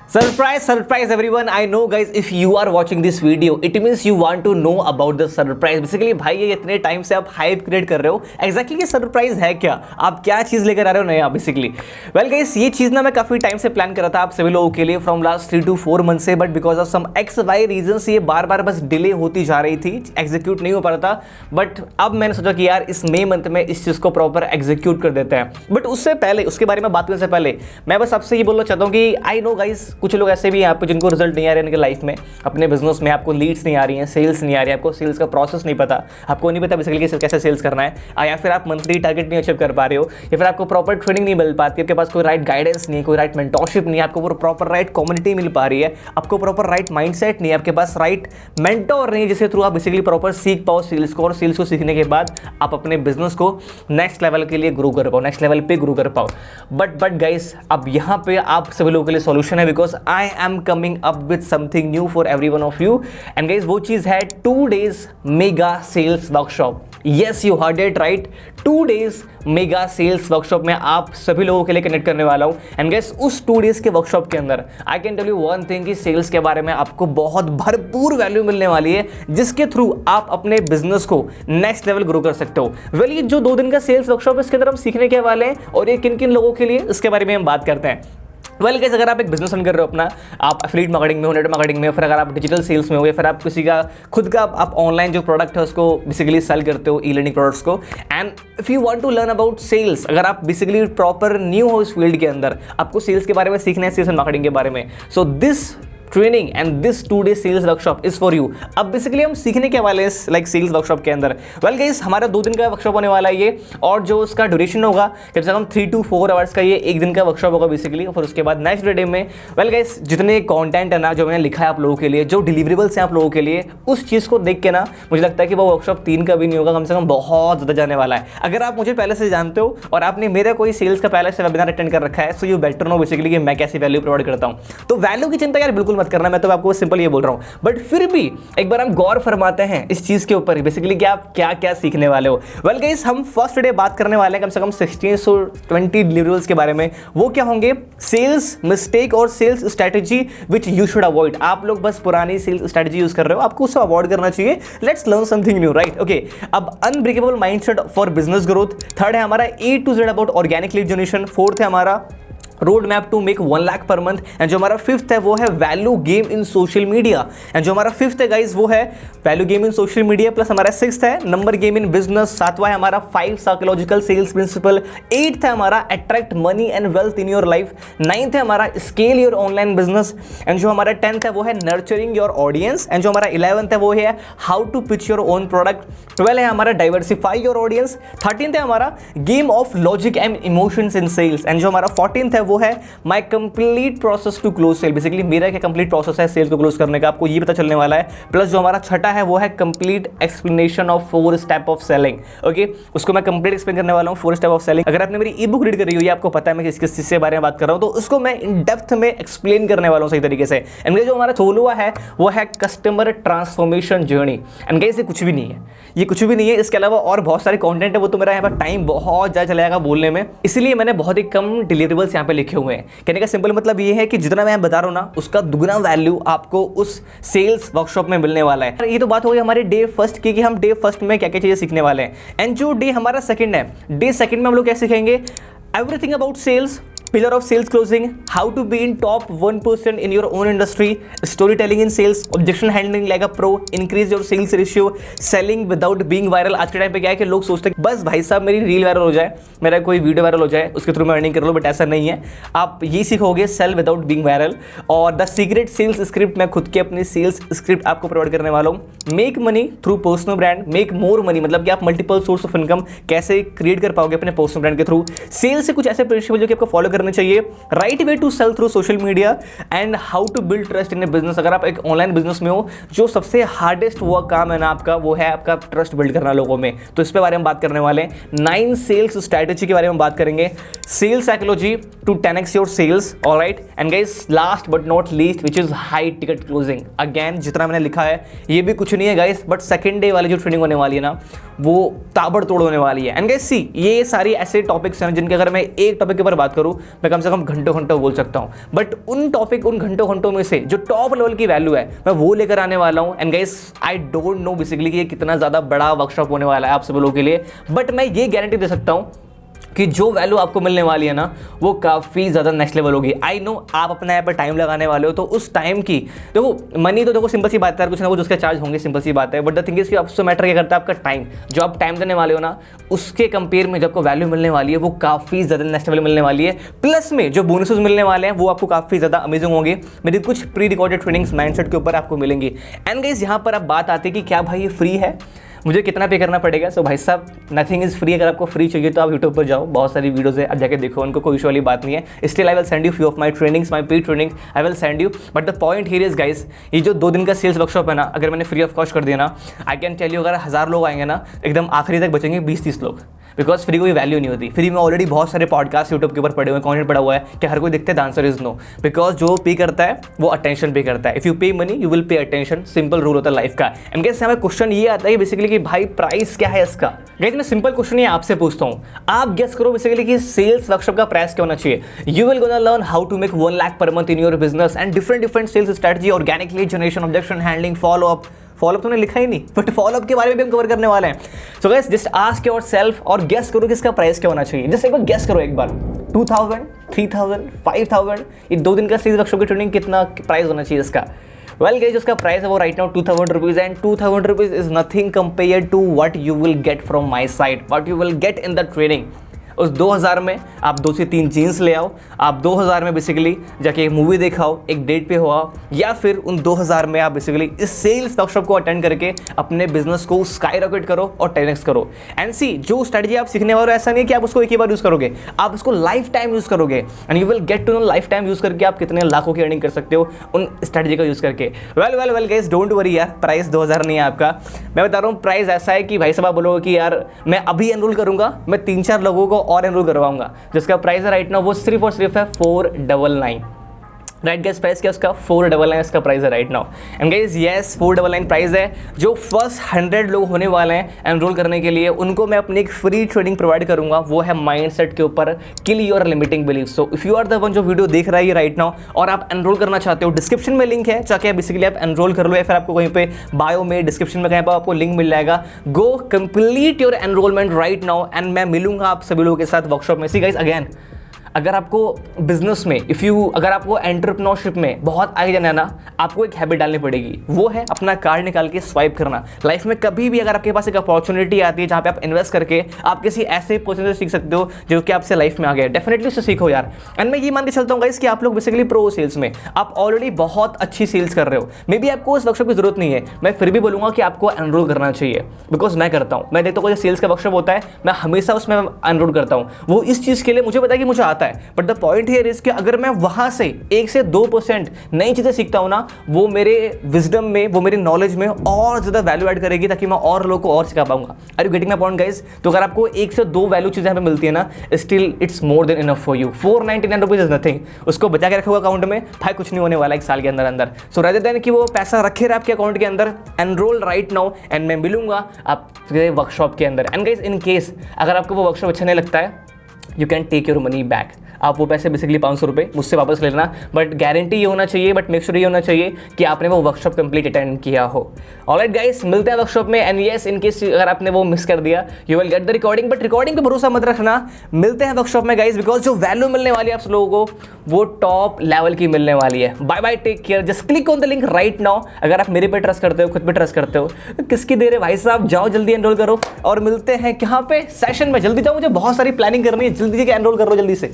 Surprise everyone. I know guys, if you are watching this video, it means you want to know about the surprise. Basically भाई ये इतने time से आप hype create कर रहे हो, exactly ये सरप्राइज है क्या, आप क्या चीज़ लेकर आ रहे हो नया बेसिकली। वेल गाइस, ये चीज़ ना मैं काफ़ी टाइम से प्लान कर रहा था आप सभी लोगों के लिए फ्रॉम लास्ट 3 to 4 मंथ से, but because of some XY reason ये बार बार बस डिले होती जा रही थी, एग्जीक्यूट नहीं हो पा रहा था। बट अब मैंने सोचा कि यार इस मई मंथ में इस चीज़ को प्रॉपर एग्जीक्यूट कर देते हैं। बट उससे पहले, उसके बारे में बात करने से पहले मैं बस आपसे ये बोलना चाहता हूँ कि आई नो गाइस, कुछ लोग ऐसे भी यहाँ पे जिनको रिजल्ट नहीं आ रहे हैं उनके लाइफ में, अपने बिजनेस में आपको लीड्स नहीं आ रही हैं, सेल्स नहीं आ रही है, आपको सेल्स का प्रोसेस नहीं पता, आपको नहीं पता बेसिकली कैसे सेल्स करना है, या फिर आप मंथली टारगेट नहीं अचीव कर पा रहे हो, या फिर आपको प्रॉपर ट्रेनिंग नहीं मिल पाती, आपके पास कोई राइट गाइडेंस नहीं है, कोई राइट मेंटोरशिप नहीं है, आपको प्रॉपर राइट कम्युनिटी मिल पा रही है, आपको प्रॉपर राइट माइंडसेट नहीं है, आपके पास राइट मेंटोर नहीं है जिसके थ्रू आप बेसिकली प्रॉपर सीख पाओ सेल्स को, और सेल्स को सीखने के बाद आप अपने बिजनेस को नेक्स्ट लेवल के लिए ग्रो कर पाओ, नेक्स्ट लेवल पे ग्रो कर पाओ। बट गाइस, अब यहाँ पे आप सभी लोगों के लिए सॉल्यूशन है, because I am coming up with something new for every one of you. And guys, वो चीज है 2 days mega sales workshop. Yes, you heard it right, 2 days mega sales workshop में आप सभी लोगों के लिए कनेक्ट करने वाला हूं। एंड गाइस, उस 2 days के वर्कशॉप के अंदर I can tell you one thing कि सेल्स के बारे में आपको बहुत भरपूर वैल्यू मिलने वाली है, जिसके थ्रू आप अपने बिजनेस को नेक्स्ट लेवल ग्रो कर सकते हो। वेल, ये जो 2 दिन का सेल्स वर्कशॉप है इसके अंदर हम सीखने के वाले हैं, और ये किन किन लोगों के लिए इसके बारे में हम बात करते हैं। वेल गाइस, अगर आप एक बिजनेस रन कर रहे हो अपना, आप एफिलिएट मार्केटिंग में हो, नेट मार्केटिंग में हो, फिर अगर आप डिजिटल सेल्स में हो, या फिर आप किसी का खुद का आप ऑनलाइन जो प्रोडक्ट है उसको बेसिकली सेल करते हो, ई लर्निंग प्रोडक्ट्स को, and if you want to learn about sales, अगर आप बेसिकली प्रॉपर न्यू हो इस फील्ड के अंदर, आपको सेल्स के बारे में सीखना है, सेल्स एंड मार्केटिंग के बारे में, so this training and this 2 day sales workshop is for you. अब बेसिकली हम सीखने के वाले हैं लाइक सेल्स वर्कशॉप के अंदर। वेल गाइस, हमारा 2 दिन का वर्कशॉप होने वाला है ये, और जो उसका ड्यूरेशन होगा कम से कम 3 to 4 आवर्स का, ये 1 दिन का वर्कशॉप होगा बेसिकली। और फिर उसके बाद नेक्स्ट डे में वेल गाइस, जितने कंटेंट है ना जो मैंने लिखा है आप लोगों के लिए, जो डिलीवरेबल्स हैं आप लोगों के लिए, उस चीज़ को देख के ना मुझे लगता है कि वो वर्कशॉप 3 का भी नहीं होगा, कम से कम बहुत ज़्यादा जाने वाला है। अगर आप मुझे पहले से जानते हो और आपने मेरा कोई सेल्स का पहले से वेबिनार अटेंड कर रखा है, so you better know basically कि मैं कैसी वैल्यू प्रोवाइड करता हूँ। तो वैल्यू की चिंता यार बिल्कुल मत करना, मैं तो आपको सिंपल ये बोल रहा हूं। बट फिर भी एक बार हम गौर फरमाते हैं इस चीज के ऊपर बेसिकली कि आप क्या क्या सीखने वाले हो। वेल गाइस, हम फर्स्ट डे बात करने वाले हैं कम से कम 16 से 20 डिलीवरेबल्स के बारे में। वो क्या होंगे? सेल्स मिस्टेक और sales strategy which you should avoid. आप लोग बस पुरानी सेल्स स्ट्रेटेजी यूज कर रहे हो, आपको उससे अवॉइड करना चाहिए। Let's learn something new, right? Okay, अब unbreakable mindset for business growth. Third है हमारा A to Z about organic lead generation. Fourth है हमारा road map to make 1 lakh per month. And जो हमारा फिफ्थ है वो है value game in social media. And जो हमारा फिफ्थ है गाइज वो है value game in social media, plus हमारा सिक्स्थ है नंबर गेम इन बिजनेस। सातवां है हमारा 5 साइकोलॉजिकल सेल्स प्रिंसिपल। 8th है हमारा attract money and wealth in your life. 9th है हमारा scale your online business. And जो हमारा 10th है वो है नर्चरिंग योर ऑडियंस। एंड जो हमारा 11th है वो है how to pitch your own product. 12 है हमारा डाइवर्सिफाई योर ऑडियंस। 13th है हमारा game of logic and emotions in sales. And जो हमारा 14th है वो है my complete process to close sale. Basically मेरा क्या कंप्लीट प्रोसेस है सेल को क्लोज करने का, आपको ये पता चलने वाला है। प्लस जो हमारा छठा है वो है complete explanation of 4 step of selling. Okay, उसको मैं कंप्लीट एक्सप्लेन करने वाला हूँ, 4 स्टेप ऑफ सेलिंग। अगर आपने मेरी ई बुक रीड करी हुई है, आपको पता है मैं किस चीज के बारे में बात कर रहा हूँ, तो उसको मैं इन डेप्थ में एक्सप्लेन करने वाला हूँ सही तरीके से। एंड जो हमारा 16वां है वो है कस्टमर ट्रांसफॉर्मेशन जर्नी। एंड ये कुछ भी नहीं है, ये कुछ भी नहीं है। इसके अलावा और बहुत सारे कंटेंट है, वो तो मेरा यहाँ पर टाइम बहुत ज़्यादा चला जाएगा बोलने में, इसलिए मैंने बहुत ही कम डिलीवरेबल्स यहाँ पे लिखे हुए हैं। कहने का सिंपल मतलब ये है कि जितना मैं बता रहा हूँ ना, उसका दुगना वैल्यू आपको उस सेल्स वर्कशॉप में मिलने वाला है। ये तो बात हो गई हमारे डे फर्स्ट की कि हम डे फर्स्ट में क्या क्या चीज़ें सीखने वाले हैं। एंड जो डे हमारा सेकंड है, डे सेकंड में हम लोग क्या सीखेंगे? Everything about sales, pillar of sales closing, how to be in top 1% in your own industry, storytelling in sales, objection handling like a pro, increase your sales ratio, selling without being viral। आज के time पे क्या है कि लोग सोचते हैं बस भाई साहब मेरी रील वायरल हो जाए, मेरा कोई वीडियो वायरल हो जाए, उसके थ्रू मैं अर्निंग कर लूँ, बट ऐसा नहीं है। आप ये सीखोगे सेल विदाउट बीइंग वायरल। और द सीक्रेट सेल्स स्क्रिप्ट, मैं खुद की अपनी सेल्स स्क्रिप्ट आपको प्रोवाइड करने वाला हूँ। Make money through personal brand, make more money, मतलब कि आप मल्टीपल सोर्स ऑफ इनकम कैसे क्रिएट कर पाओगे अपने पर्सनल ब्रांड के थ्रू। सेल्स से कुछ ऐसे प्रिंसिपल जो कि आपको फॉलो करने चाहिए। Right way to sell through social media and how to build trust in a business. अगर आप एक ऑनलाइन बिजनेस में हो, जो सबसे हार्डेस्ट वो काम है ना आपका, वो है आपका ट्रस्ट बिल्ड करना लोगों में, तो इस पे बारे में बात करने वाले हैं। 9 सेल्स स्ट्रैटेजी के बारे में बात करेंगे। Sales psychology to 10x your sales, alright. And guys, last but not least which is high ticket closing. Again जितना मैंने लिखा है ये भी कुछ नहीं है गाइस, बट सेकेंड डे वाली जो ट्रेनिंग होने वाली है ना, वो ताबड़तोड़ होने वाली है। एंड गाइस सी, ये सारी ऐसे टॉपिक्स हैं जिनके अगर मैं एक टॉपिक के ऊपर बात करूं मैं कम से कम घंटों घंटों बोल सकता हूँ, बट उन टॉपिक उन घंटों घंटों में से जो टॉप लेवल की वैल्यू है मैं वो लेकर आने वाला हूँ। And guys I don't know basically कि ये कितना ज़्यादा बड़ा वर्कशॉप होने वाला है आप सभी लोगों के लिए, बट मैं ये गारंटी दे सकता हूँ कि जो वैल्यू आपको मिलने वाली है ना वो काफ़ी ज़्यादा नेक्स्ट लेवल होगी। आई नो आप अपने यहाँ पर टाइम लगाने वाले हो, तो उस टाइम की देखो मनी तो देखो सिंपल सी बात है, कुछ ना कुछ उसके चार्ज होंगे, सिंपल सी बात है, बट द थिंग इज कि आपसे मैटर क्या करता है आपका टाइम। जो आप टाइम देने वाले हो ना उसके कंपेयर में जो आपको वैल्यू मिलने वाली है वो काफ़ी ज़्यादा नेक्स्ट लेवल मिलने वाली है। प्लस में जो बोनसेस मिलने वाले हैं वो आपको काफ़ी ज़्यादा अमेजिंग होंगे। मेरी कुछ प्री रिकॉर्डेड ट्रेनिंग्स माइंडसेट के ऊपर आपको मिलेंगी। एंड गाइस यहाँ पर अब बात आती है कि क्या भाई ये फ्री है, मुझे कितना पे करना पड़ेगा। सो भाई साहब नथिंग इज़ फ्री। अगर आपको फ्री चाहिए तो आप यूट्यूब पर जाओ, बहुत सारी वीडियोज़ है, आप जाके देखो, उनको कोई इशू वाली बात नहीं है। Still I will send you few of my trainings, my paid training I will send you. But the point here is guys, ये जो 2 दिन का सेल्स वर्कशॉप है ना, अगर मैंने फ्री ऑफ कॉस्ट कर दिया ना, आई कैन टेल यू अगर 1000 लोग आएंगे ना एकदम आखिरी तक बचेंगे 20-30 लोग, बिकॉज फ्री कोई वैल्यू नहीं होती। फ्री में ऑलरेडी बहुत सारे पॉडकास्ट यूट्यूब के ऊपर पड़े हुए, कंटेंट पड़ा हुआ है कि हर कोई देखते हैं। The answer is no, because जो पे करता है वो अटेंशन पे करता है। If you pay money you will pay attention, simple rule होता है लाइफ का। एंड गाइस यहाँ पे क्वेश्चन ये आता है बेसिकली कि भाई प्राइस क्या है इसका। गाइस मैं सिंपल क्वेश्चन ये आपसे पूछता हूँ, आप गेस करो बेसिकली कि सेल्स वर्कशॉप का प्राइस क्या होना चाहिए। You will gonna learn how to make 1 lakh per month in your business and different sales strategy, organic lead generation, objection handling, follow up तो मैंने लिखा ही नहीं, बट फॉलोअप के बारे में भी हम कवर करने वाले हैं। So guys just ask yourself और गेस करो कि इसका प्राइस क्या होना चाहिए। जस्ट एक बार गेस करो एक बार, 2000, 3000, 5000, ये 2 दिन का सेल्स वर्कशॉप की ट्रेनिंग कितना प्राइस होना चाहिए इसका। वेल गाइस उसका प्राइस है वो right now 2000 rupees, and 2000 rupees is nothing compare to what you will get from my side, what you will get in the training. उस 2000 में आप 2 से 3 जीन्स ले आओ, आप 2000 में बेसिकली जाके एक मूवी दिखाओ, एक डेट पे हो आओ, या फिर उन 2000 में आप बेसिकली इस सेल्स वर्कशॉप को अटेंड करके अपने बिजनेस को स्काई रॉकेट करो और 10x करो। एंड सी जो स्ट्रेटजी आप सीखने वाले हो ऐसा नहीं है कि आप उसको एक ही बार यूज़ करोगे, आप उसको लाइफ टाइम यूज़ करोगे and you will get to know life time use करके आप कितने लाखों की अर्निंग कर सकते हो उन स्ट्रेटजी का यूज़ करके। वेल गाइस डोंट वरी यार, प्राइस 2000 नहीं है आपका। मैं बता रहा हूँ प्राइस ऐसा है कि भाई साहब आप बोलोगे कि यार मैं अभी एनरोल करूँगा, मैं 3-4 लोगों को और एनरोल करवाऊंगा, जिसका प्राइस है राइट नाउ वो सिर्फ और सिर्फ है 499। राइट गाइस प्राइस क्या उसका 499 इसका प्राइस है right now. And guys yes 499 price है। जो फर्स्ट 100 लोग होने वाले हैं एनरोल करने के लिए उनको मैं अपनी एक फ्री ट्रेनिंग प्रोवाइड करूंगा, वो है माइंडसेट के ऊपर, kill your limiting belief. So if you are the one जो वीडियो देख रहा है राइट नाउ और आप एनरोल करना चाहते हो, डिस्क्रिप्शन में लिंक है, जाके बेसिकली आप एनरोल कर लो, या फिर आपको कहीं पे बायो में डिस्क्रिप्शन में कहीं पर आपको लिंक मिल जाएगा। Go complete your enrolment right now and मैं मिलूंगा आप सभी लोगों के साथ वर्कशॉप में। सी गाइस अगेन अगर आपको बिजनेस में अगर आपको एंटरप्रेन्योरशिप में बहुत आगे जाना है ना, आपको एक हैबिट डालनी पड़ेगी, वो है अपना कार्ड निकाल के स्वाइप करना। लाइफ में कभी भी अगर आपके पास एक अपॉर्चुनिटी आती है जहाँ पे आप इन्वेस्ट करके आप किसी ऐसे पर्सन से सीख सकते हो जो कि आपसे लाइफ में आ गया, डेफिनेटली उससे सीखो यार। एंड मैं ये मान के चलता हूँ गाइस कि आप लोग बेसिकली प्रो सेल्स में आप ऑलरेडी बहुत अच्छी सेल्स कर रहे हो, मे बी आपको उस वर्कशॉप की जरूरत नहीं है, मैं फिर भी बोलूँगा कि आपको एनरोल करना चाहिए, बिकॉज मैं करता हूँ। मैं देखता हूँ जो सेल्स का वर्कशॉप होता है मैं हमेशा उसमें एनरोल करता हूँ, वो इस चीज़ के लिए मुझे पता है कि मुझे आता है, but the point here is कि अगर मैं वहां से 1 से 2% नई चीजें सीखता हूं ना, वो मेरे विजडम में, वो मेरी नॉलेज में और ज्यादा वैल्यू ऐड करेगी, ताकि मैं और लोगों को और सिखा पाऊंगा। Are you getting my point guys? तो अगर आपको 1 से 2 वैल्यू चीजें यहाँ पे मिलती है ना, still it's more than enough for you. 499 rupees is nothing, उसको बचा के रखोगे अकाउंट में, भाई कुछ नहीं होने वाला 1 साल के अंदर अंदर। सो रादर देन कि वो पैसा रखे रहे आपके अकाउंट के अंदर, एनरोल राइट नाउ एंड मैं मिलूंगा आपके वर्कशॉप के अंदर। एंड गाइस इन केस अगर आपको वो वर्कशॉप अच्छा नहीं लगता है, you can take your money back. आप वो पैसे बेसिकली 500 रुपये मुझसे वापस ले लेना, बट गारंटी ये होना चाहिए, बट मेक श्योर ये होना चाहिए कि आपने वो वर्कशॉप कंप्लीट अटेंड किया हो। ऑलराइट गाइस मिलते हैं वर्कशॉप में। एंड यस इन केस अगर आपने वो मिस कर दिया, you will get the recording, but recording पे भरोसा मत रखना। मिलते हैं वर्कशॉप में गाइस, बिकॉज जो वैल्यू मिलने वाली है आप लोगों को वो टॉप लेवल की मिलने वाली है। Bye bye, take care, just click on the link right now. अगर आप मेरे पे ट्रस्ट करते हो, खुद पे ट्रस्ट करते हो, तो किसकी देर है भाई साहब, जाओ जल्दी एनरोल करो और मिलते हैं कहाँ पे, सेशन में। जल्दी जाओ, मुझे बहुत सारी प्लानिंग करनी है, जल्दी से एनरोल करो जल्दी से।